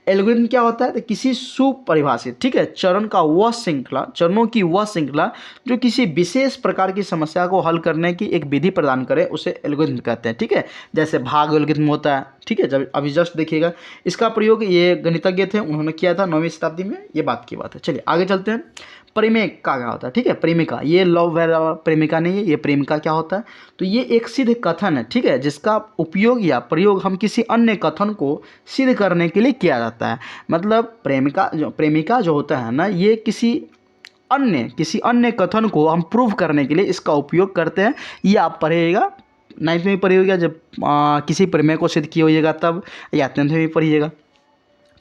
एल्गोरिथम क्या होता है, तो किसी सुपरिभाषित, ठीक है, चरण का वह श्रृंखला, चरणों की वह श्रृंखला जो किसी विशेष प्रकार की समस्या को हल करने की एक विधि प्रदान करे, उसे एल्गोरिथम कहते हैं। ठीक है, जैसे भाग एल्गोरिथम होता है। ठीक है, जब अभी जस्ट देखिएगा, इसका प्रयोग ये गणितज्ञ थे उन्होंने किया था 9वीं शताब्दी में, ये बात की बात है। चलिए आगे चलते हैं। प्रेमिका क्या होता है, ठीक है, प्रेमिका, ये लव प्रेमिका नहीं है, ये प्रेमिका क्या होता है, तो ये एक सिद्ध कथन है, ठीक है, जिसका उपयोग या प्रयोग हम किसी अन्य कथन को सिद्ध करने के लिए किया जाता है। मतलब प्रेमिका जो होता है ना, ये किसी अन्य कथन को हम प्रूव करने के लिए इसका उपयोग करते हैं। ये आप पढ़िएगा, 9th में भी पढ़िएगा, जब किसी प्रमेय को सिद्ध किए होइएगा तब, या 10th में भी पढ़िएगा।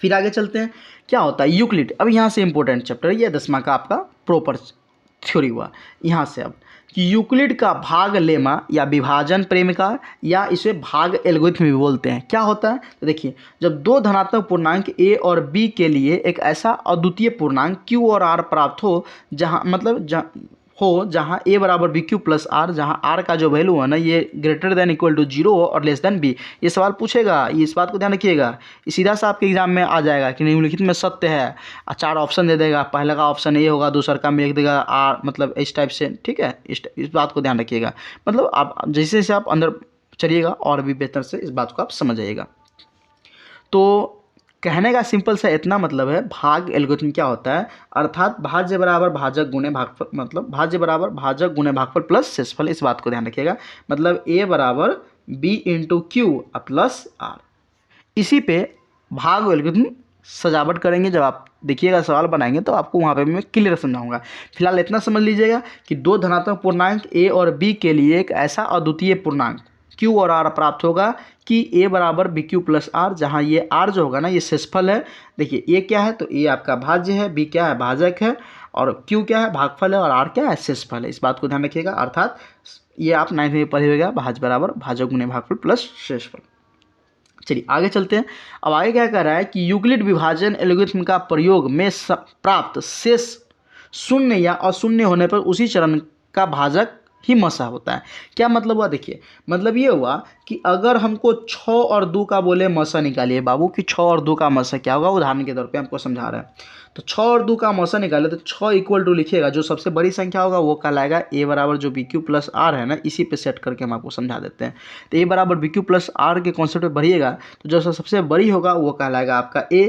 फिर आगे चलते हैं, क्या होता है यूक्लिड। अब यहाँ से इंपॉर्टेंट चैप्टर है, ये 10वां का आपका प्रॉपर थ्योरी हुआ। यहाँ से अब कि यूक्लिड का भाग लेमा या विभाजन प्रेमिका, या इसे भाग एल्गोरिथम भी बोलते हैं। क्या होता है, तो देखिए, जब दो धनात्मक पूर्णांक a और b के लिए एक ऐसा अद्वितीय पूर्णांक q और r प्राप्त हो जहाँ a बराबर बी क्यू प्लस आर, जहाँ r का जो वैल्यू है ना, ये ग्रेटर देन इक्वल टू 0 हो और लेस देन b। ये सवाल पूछेगा, ये इस बात को ध्यान रखिएगा, ये सीधा सा आपके एग्जाम में आ जाएगा कि निम्नलिखित में सत्य है, 4 ऑप्शन दे देगा, पहले का ऑप्शन ए होगा, दूसरा का में लिख देगा आर, मतलब इस टाइप से। ठीक है, इस बात को ध्यान रखिएगा, मतलब आप जैसे जैसे आप अंदर चलिएगा और भी बेहतर से इस बात को आप समझ जाइएगा। तो कहने का सिंपल सा इतना मतलब है, भाग एल्गोरिथम क्या होता है, अर्थात भाज्य बराबर भाजक गुणे भागफल, मतलब भाज्य बराबर भाजक गुणे भागफल प्लस शेषफल, इस बात को ध्यान रखिएगा। मतलब a बराबर b into q plus r. इसी पे भाग एल्गोरिथम सजावट करेंगे, जब आप देखिएगा सवाल बनाएंगे तो आपको वहाँ पे मैं क्लियर समझाऊंगा। फिलहाल इतना समझ लीजिएगा कि दो धनात्मक पूर्णांक a और b के लिए एक ऐसा अद्वितीय पूर्णांक q और r प्राप्त होगा कि a बराबर बी क्यू प्लस आर, जहाँ ये r जो होगा ना, ये शेषफल है। देखिए a क्या है, तो a आपका भाज्य है, b क्या है, भाजक है, और q क्या है, भागफल है, और r क्या है, शेषफल है। इस बात को ध्यान रखिएगा, अर्थात ये आप 9th में पढ़े होगा, भाज्य बराबर भाजक गुणे भागफल प्लस शेषफल। चलिए आगे चलते हैं। अब आगे क्या कह रहा है कि यूक्लिड विभाजन एल्गोरिथम का प्रयोग में प्राप्त शेष शून्य या अशून्य होने पर उसी चरण का भाजक ही मसा होता है। क्या मतलब हुआ, देखिए, मतलब ये हुआ कि अगर हमको 6 और 2 का बोले मसा निकालिए बाबू, कि 6 और 2 का मसा क्या होगा, उदाहरण के तौर पे हमको समझा रहे हैं। तो 6 और 2 का मसा निकाले तो 6 इक्वल टू लिखिएगा, जो सबसे बड़ी संख्या होगा वो कहलाएगा a बराबर जो बी क्यू प्लस आर है ना, इसी पे सेट करके हम आपको समझा देते हैं। तो a बराबर बी क्यू प्लस आर के कॉन्सेप्ट पे बढ़िएगा, तो जो सबसे बड़ी होगा वो कहलाएगा आपका a,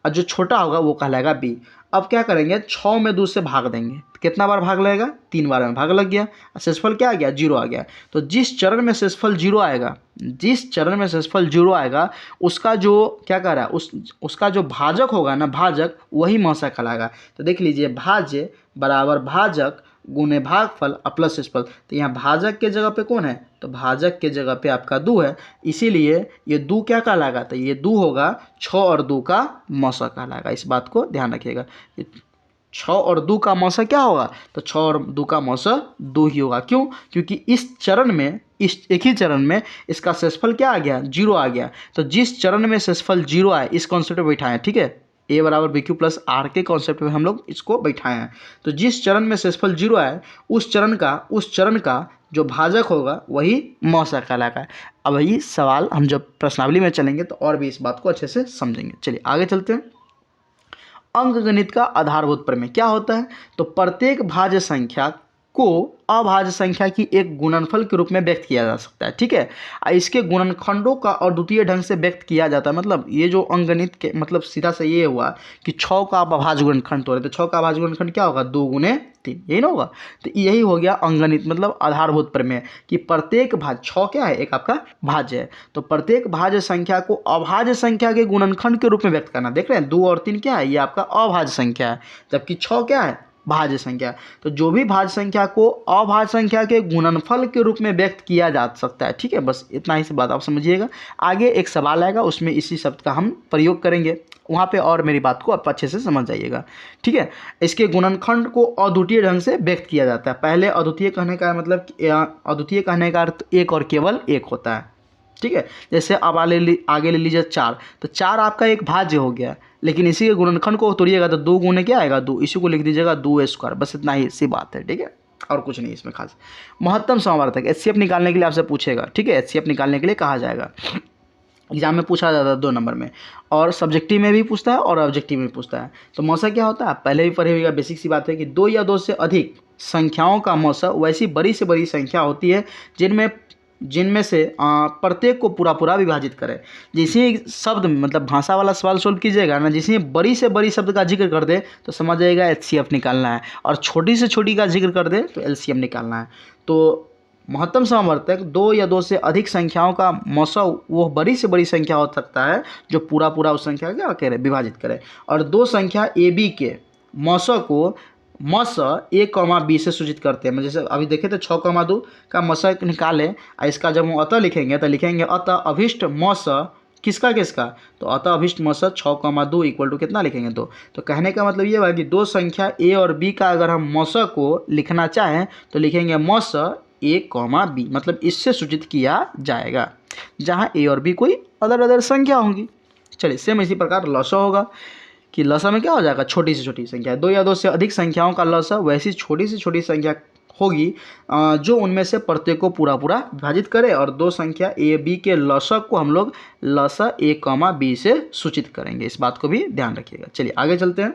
और जो छोटा होगा वो कहलाएगा b। अब क्या करेंगे, 6 में 2 से भाग देंगे, तो कितना बार भाग लगेगा, 3 बार में भाग लग गया, शेषफल क्या आ गया, 0 आ गया। तो जिस चरण में शेषफल 0 आएगा, जिस चरण में शेषफल 0 आएगा, उसका जो क्या कह रहा है, उसका जो भाजक होगा ना, भाजक, वही मौसा कहलाएगा। तो देख लीजिए, भाज्य बराबर भाजक गुणे भागफल प्लस शेषफल। तो यहाँ भाजक के जगह पे कौन है, तो भाजक के जगह पे आपका 2 है, इसीलिए ये 2 क्या कहलाएगा, तो ये 2 होगा 6 और 2 का मौसा कहलाएगा। इस बात को ध्यान रखिएगा, 6 और 2 का मौसा क्या होगा, तो 6 और 2 का मौसा 2 ही होगा। क्यों, क्योंकि इस चरण में, इस एक ही चरण में इसका शेषफल क्या आ गया, 0 आ गया। तो जिस चरण में शेषफल 0 आए, इस कॉन्सेप्ट पे बैठाएं, ठीक है, a बराबर बी क्यू प्लस आर के कॉन्सेप्ट में हम लोग इसको बैठाए हैं। तो जिस चरण में शेषफल 0 आए, उस चरण का जो भाजक होगा वही मौसा कहलाएगा। अब ये सवाल हम जब प्रश्नावली में चलेंगे तो और भी इस बात को अच्छे से समझेंगे। चलिए आगे चलते हैं। अंकगणित का आधारभूत प्रमेय क्या होता है, तो प्रत्येक भाज्य संख्या को अभाज्य संख्या की एक गुणनफल के रूप में व्यक्त किया जा सकता है। ठीक है, इसके गुणनखंडों का अद्वितीय ढंग से व्यक्त किया जाता है। मतलब ये जो अंकगणित के मतलब सीधा से ये हुआ कि 6 का अभाज्य गुणनखंड हो रहे, तो 6 का अभाज्य गुणनखंड क्या होगा, 2 गुणे 3, यही ना होगा। तो यही हो गया अंकगणित मतलब आधारभूत प्रमेय, कि प्रत्येक भाज्य, 6 क्या है, एक आपका भाज्य है, तो प्रत्येक भाज्य संख्या को अभाज्य संख्या के गुणनखंड के रूप में व्यक्त करना। देख रहे हैं, 2 और 3 क्या है, ये आपका अभाज्य संख्या है, जबकि 6 क्या है, भाज्य संख्या। तो जो भी भाज्य संख्या को अभाज्य संख्या के गुणनफल के रूप में व्यक्त किया जा सकता है। ठीक है, बस इतना ही सी बात आप समझिएगा। आगे एक सवाल आएगा, उसमें इसी शब्द का हम प्रयोग करेंगे, वहाँ पे और मेरी बात को आप अच्छे से समझ जाइएगा। ठीक है, इसके गुणनखंड को अद्वितीय ढंग से व्यक्त किया जाता है। पहले अद्वितीय कहने का मतलब, अद्वितीय कहने का अर्थ एक और केवल एक होता है। ठीक है, जैसे अब आगे ले लीजिए 4, तो 4 आपका एक भाज्य हो गया, लेकिन इसी के गुणनखंड को तोड़िएगा तो 2 गुणे क्या आएगा, 2, इसी को लिख दीजिएगा 2 स्क्वायर। बस इतना ही सी बात है। ठीक है, और कुछ नहीं इसमें खास। महत्तम समवर्तक HCF निकालने के लिए आपसे पूछेगा। ठीक है, HCF निकालने के लिए कहा जाएगा। एग्जाम में पूछा जाता है 2 नंबर में, और सब्जेक्टिव में भी पूछता है और ऑब्जेक्टिव में भी पूछता है। तो मौसा क्या होता है, आप पहले भी पढ़े हुए, बेसिक सी बात है कि 2 या 2 से अधिक संख्याओं का मौसा वैसी बड़ी से बड़ी संख्या होती है जिनमें जिनमें से प्रत्येक को पूरा पूरा विभाजित करे। जैसे शब्द मतलब भाषा वाला सवाल सोल्व कीजिएगा ना, जैसे बड़ी से बड़ी शब्द का जिक्र कर दे तो समझ जाइएगा एचसीएफ निकालना है, और छोटी से छोटी का जिक्र कर दे तो एलसीएम निकालना है। तो महत्तम समवर्तक 2 या 2 से अधिक संख्याओं का मौसा वो बड़ी से बड़ी संख्या हो सकता है जो पूरा पूरा उस संख्या क्या करे, विभाजित करे। और 2 संख्या ए बी के मौसा को मौसा a, b से सूचित करते हैं। जैसे अभी देखे थे 6,2 का मौसा निकाले, इसका जब हम अतः लिखेंगे तो लिखेंगे अतः अभिष्ट मौसा किसका किसका, तो अतः अभिष्ट मौसा 6,2 इक्वल टू कितना लिखेंगे 2। तो कहने का मतलब ये हुआ कि 2 संख्या a और b का अगर हम मौसा को लिखना चाहें तो लिखेंगे मौसा a, b, मतलब इससे सूचित किया जाएगा जहाँ a और b कोई अदर संख्या होंगी। चलिए सेम इसी प्रकार लसा होगा कि लसा में क्या हो जाएगा, छोटी से छोटी संख्या। 2 या 2 से अधिक संख्याओं का लसा वैसी छोटी से छोटी संख्या होगी जो उनमें से प्रत्येक को पूरा पूरा विभाजित करे। और 2 संख्या ए बी के लसा को हम लोग लसा a, b से सूचित करेंगे। इस बात को भी ध्यान रखिएगा। चलिए आगे चलते हैं।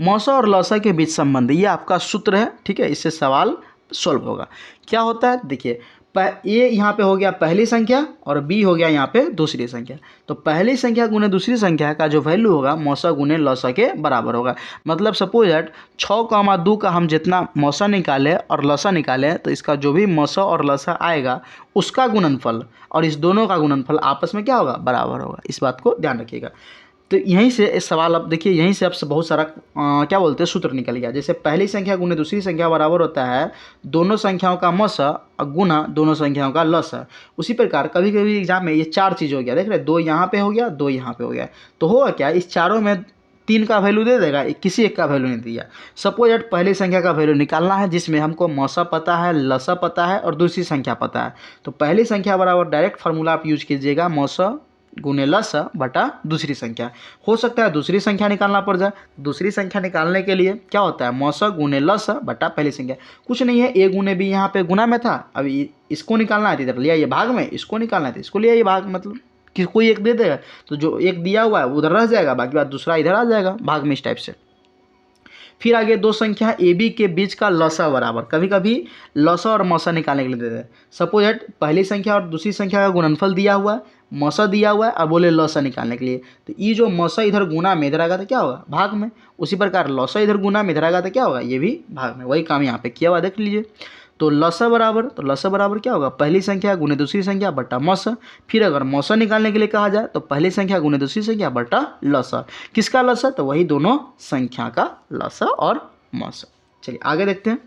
मौसा और लसा के बीच संबंध, ये आपका सूत्र है, ठीक है, इससे सवाल सॉल्व होगा। क्या होता है देखिए, ए यहाँ पे हो गया पहली संख्या और बी हो गया यहाँ पे दूसरी संख्या। तो पहली संख्या गुने दूसरी संख्या का जो वैल्यू होगा मौसा गुने लसा के बराबर होगा। मतलब सपोज दैट 6,2 का हम जितना मौसा निकाले और लसा निकाले तो इसका जो भी मौसा और लसा आएगा उसका गुणनफल और इस दोनों का गुणनफल आपस में क्या होगा, बराबर होगा। इस बात को ध्यान रखिएगा। तो यहीं से इस सवाल अब देखिए, यहीं से अब बहुत सारा क्या बोलते हैं सूत्र निकल गया। जैसे पहली संख्या गुने दूसरी संख्या बराबर होता है दोनों संख्याओं का मौसा गुना दोनों संख्याओं का लसा। उसी प्रकार कभी कभी एग्जाम में ये 4 चीज़ हो गया, देख रहे 2 यहाँ पे हो गया, 2 यहाँ पे हो गया, तो होगा क्या, इस चारों में 3 का वैल्यू दे देगा, किसी एक का वैल्यू नहीं दिया। सपोज दैट पहली संख्या का वैल्यू निकालना है जिसमें हमको मौसा पता है, लसा पता है और दूसरी संख्या पता है। तो पहली संख्या बराबर डायरेक्ट फार्मूला आप यूज कीजिएगा, मौसा गुने लसा बटा दूसरी संख्या। हो सकता है दूसरी संख्या निकालना पड़ जाए। दूसरी संख्या निकालने के लिए क्या होता है, मौसा गुने लसा बटा पहली संख्या। कुछ नहीं है, a गुने b यहाँ पे गुना में था, अभी इसको निकालना है इधर लिया ये भाग में, इसको निकालना है तो इसको लिया ये भाग, मतलब कि कोई एक दे देगा तो जो एक दिया हुआ है उधर रह जाएगा, बाकी बात दूसरा इधर आ जाएगा भाग में, इस टाइप से। फिर आगे 2 संख्या ए बी के बीच का लसा बराबर, कभी कभी लसा और मौसा निकालने के लिए देते हैं। सपोज दैट पहली संख्या और दूसरी संख्या का गुणनफल दिया हुआ है, मौसा दिया हुआ है और बोले लसा निकालने के लिए, तो ये जो मौसा इधर गुना में इधर आएगा तो क्या होगा, भाग में। उसी प्रकार लसा इधर गुना में इधर आएगा तो क्या होगा, ये भी भाग में। वही काम यहाँ पे किया हुआ देख लीजिए। तो लसा बराबर क्या होगा, पहली संख्या गुने दूसरी संख्या बटा मौसा। फिर अगर मौसा निकालने के लिए कहा जाए तो पहली संख्या गुने दूसरी संख्या बटा लसा। किसका लसा, तो वही दोनों संख्या का लसा और मौसा। चलिए आगे देखते हैं।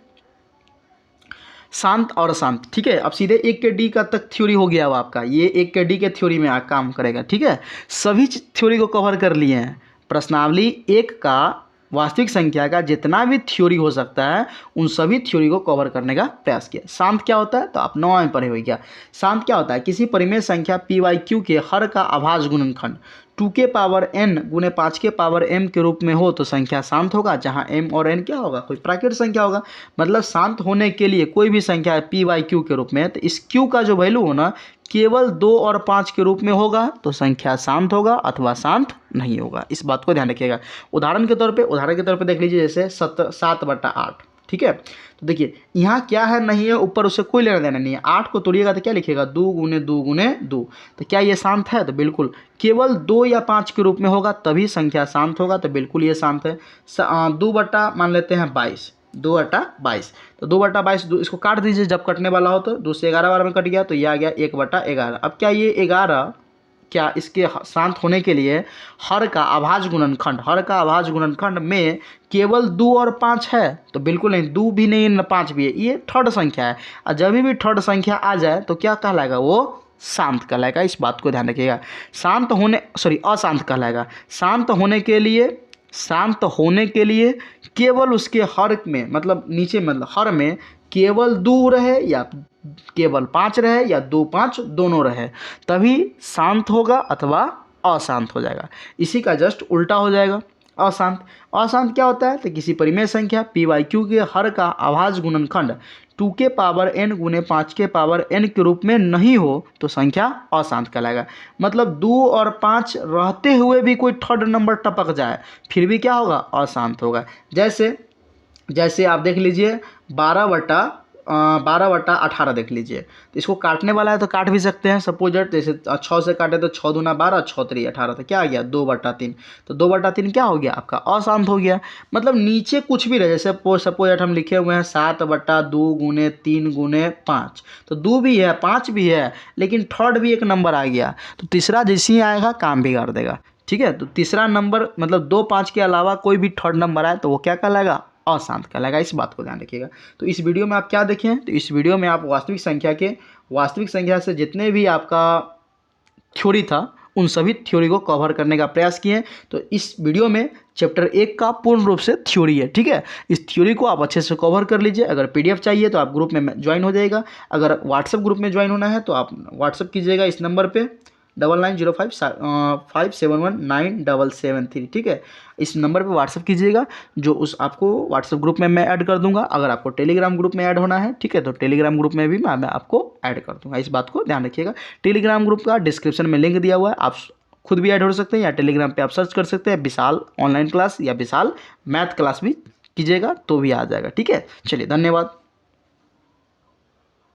शांत और अशांत, ठीक है। अब सीधे 1 के डी का तक थ्योरी हो गया हुआ आपका, ये 1 के डी के थ्योरी में काम करेगा, ठीक है। सभी थ्योरी को कवर कर लिए हैं। प्रश्नावली 1 का वास्तविक संख्या का जितना भी थ्योरी हो सकता है उन सभी थ्योरी को कवर करने का प्रयास किया। शांत क्या होता है, तो आप 9 में पढ़े हुए क्या। शांत क्या होता है, किसी परिमेय संख्या पी वाई क्यू के हर का अभाज्य गुणनखंड 2 के पावर n गुने 5 के पावर m के रूप में हो तो संख्या शांत होगा, जहां m और n क्या होगा, कोई प्राकृत संख्या होगा। मतलब शांत होने के लिए कोई भी संख्या पी वाई क्यू के रूप में है तो इस q का जो वैल्यू होना केवल 2 और 5 के रूप में होगा तो संख्या शांत होगा अथवा शांत नहीं होगा। इस बात को ध्यान रखिएगा। उदाहरण के तौर पे देख लीजिए, जैसे 7/8, ठीक है। तो देखिए यहाँ क्या है, नहीं है, ऊपर उससे कोई लेना देना नहीं है। 8 को तोड़िएगा तो क्या लिखिएगा, 2 गुने 2 गुने 2। तो क्या ये शांत है, तो बिल्कुल। केवल 2 या 5 के रूप में होगा तभी संख्या शांत होगा, तो बिल्कुल ये शांत है। 2 बटा मान लेते हैं 22, 2/22, तो 2/22 इसको काट दीजिए, जब कटने वाला हो तो 2 से 11 बार में कट गया तो ये आ गया 1/11। अब क्या ये 11 क्या इसके शांत होने के लिए हर का अभाज्य गुणनखंड में केवल 2 और 5 है, तो बिल्कुल नहीं, 2 भी नहीं न 5 भी है, ये थर्ड संख्या है। और जब भी थर्ड संख्या आ जाए तो क्या कहलाएगा, वो शांत कहलाएगा। इस बात को ध्यान रखिएगा। अशांत कहलाएगा। शांत होने के लिए केवल उसके हर में, मतलब नीचे, मतलब हर में केवल 2 रहे या केवल 5 रहे या 2 5 दोनों रहे तभी शांत होगा अथवा अशांत हो जाएगा। इसी का जस्ट उल्टा हो जाएगा अशांत क्या होता है, तो किसी परिमेय संख्या पी वाई क्यू के हर का अभाज्य गुणनखंड 2 के पावर n गुने 5 के पावर n के रूप में नहीं हो तो संख्या अशांत कहलाएगा। मतलब 2 और 5 रहते हुए भी कोई थर्ड नंबर टपक जाए फिर भी क्या होगा, अशांत होगा। जैसे जैसे आप देख लीजिए 12/18 देख लीजिए, तो इसको काटने वाला है तो काट भी सकते हैं। सपोज दैट जैसे 6 से काटे तो 6 दूना 12, 6 3 18, तो क्या आ गया 2/3। तो 2/3 क्या हो गया आपका, अशांत हो गया। मतलब नीचे कुछ भी रहे, जैसे सपोज दैट हम लिखे हुए हैं 7/2 गुने 3 गुने 5, तो 2 भी है 5 भी है लेकिन थर्ड भी एक नंबर आ गया, तो तीसरा जैसे ही आएगा काम बिगाड़ देगा। ठीक है, तो तीसरा नंबर मतलब 2 5 के अलावा कोई भी थर्ड नंबर आए तो वो क्या कहलाएगा, अशांत कहलाएगा। इस बात को ध्यान रखिएगा। तो इस वीडियो में आप क्या देखें हैं, तो इस वीडियो में आप वास्तविक संख्या से जितने भी आपका थ्योरी था उन सभी थ्योरी को कवर करने का प्रयास किए। तो इस वीडियो में चैप्टर 1 का पूर्ण रूप से थ्योरी है। ठीक है, इस थ्योरी को आप अच्छे से कवर कर लीजिए। अगर पीडीएफ चाहिए तो आप ग्रुप में ज्वाइन हो जाएगा। अगर व्हाट्सएप ग्रुप में ज्वाइन होना है तो आप व्हाट्सएप कीजिएगा इस नंबर पे 9905571977 ठीक है, इस नंबर पे व्हाट्सएप कीजिएगा। जो उस आपको व्हाट्सएप ग्रुप में मैं ऐड कर दूंगा। अगर आपको टेलीग्राम ग्रुप में ऐड होना है, ठीक है, तो टेलीग्राम ग्रुप में भी मैं आपको ऐड कर दूंगा। इस बात को ध्यान रखिएगा। टेलीग्राम ग्रुप का डिस्क्रिप्शन में लिंक दिया हुआ है, आप खुद भी ऐड हो सकते हैं या टेलीग्राम पे आप सर्च कर सकते हैं विशाल ऑनलाइन क्लास या विशाल मैथ क्लास भी कीजिएगा तो भी आ जाएगा। ठीक है, चलिए धन्यवाद।